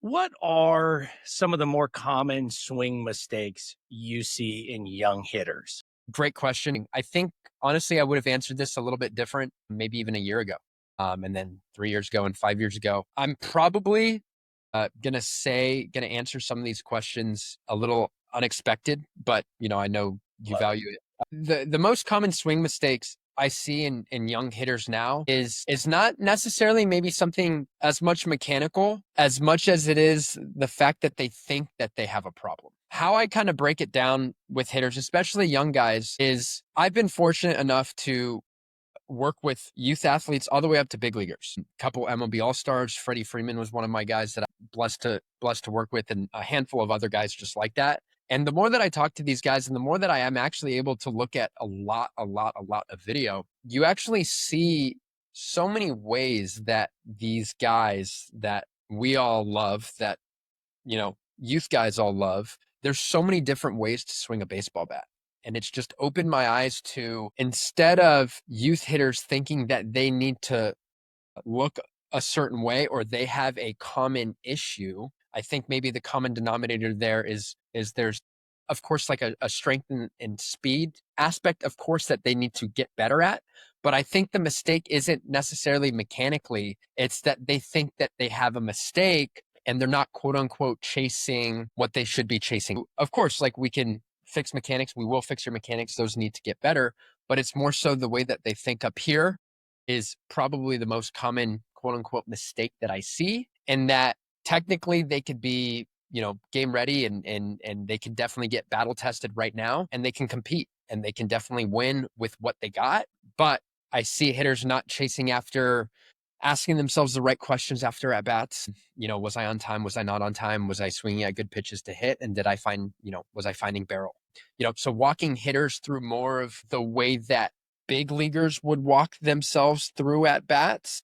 What are some of the more common swing mistakes you see in young hitters? Great question. I think honestly, I would have answered this a little bit different, maybe even a year ago, and then 3 years ago and 5 years ago. I'm probably gonna answer some of these questions a little unexpected, but I know you value it. The most common swing mistakes I see in young hitters now is not necessarily maybe something as much mechanical as much as it is the fact that they think that they have a problem. How I kind of break it down with hitters, especially young guys, is I've been fortunate enough to work with youth athletes all the way up to big leaguers. A couple MLB All-Stars. Freddie Freeman was one of my guys that I'm blessed to work with, and a handful of other guys just like that. And the more that I talk to these guys and the more that I am actually able to look at a lot of video, you actually see so many ways that these guys that we all love, that, youth guys all love, there's so many different ways to swing a baseball bat. And it's just opened my eyes to, instead of youth hitters thinking that they need to look a certain way or they have a common issue, I think maybe the common denominator there is there's, of course, like a strength and speed aspect, of course, that they need to get better at. But I think the mistake isn't necessarily mechanically. It's that they think that they have a mistake and they're not, quote unquote, chasing what they should be chasing. Of course, like, we can fix mechanics. We will fix your mechanics. Those need to get better. But it's more so the way that they think up here is probably the most common, quote unquote, mistake that I see. And that technically they could be, game ready and they can definitely get battle tested right now and they can compete and they can definitely win with what they got. But I see hitters not chasing after asking themselves the right questions after at bats. Was I on time? Was I not on time? Was I swinging at good pitches to hit? And did I find, was I finding barrel? So walking hitters through more of the way that big leaguers would walk themselves through at bats.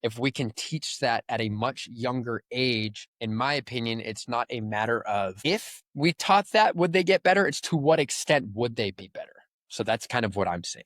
If we can teach that at a much younger age, in my opinion, it's not a matter of if we taught that, would they get better? It's to what extent would they be better? So that's kind of what I'm saying.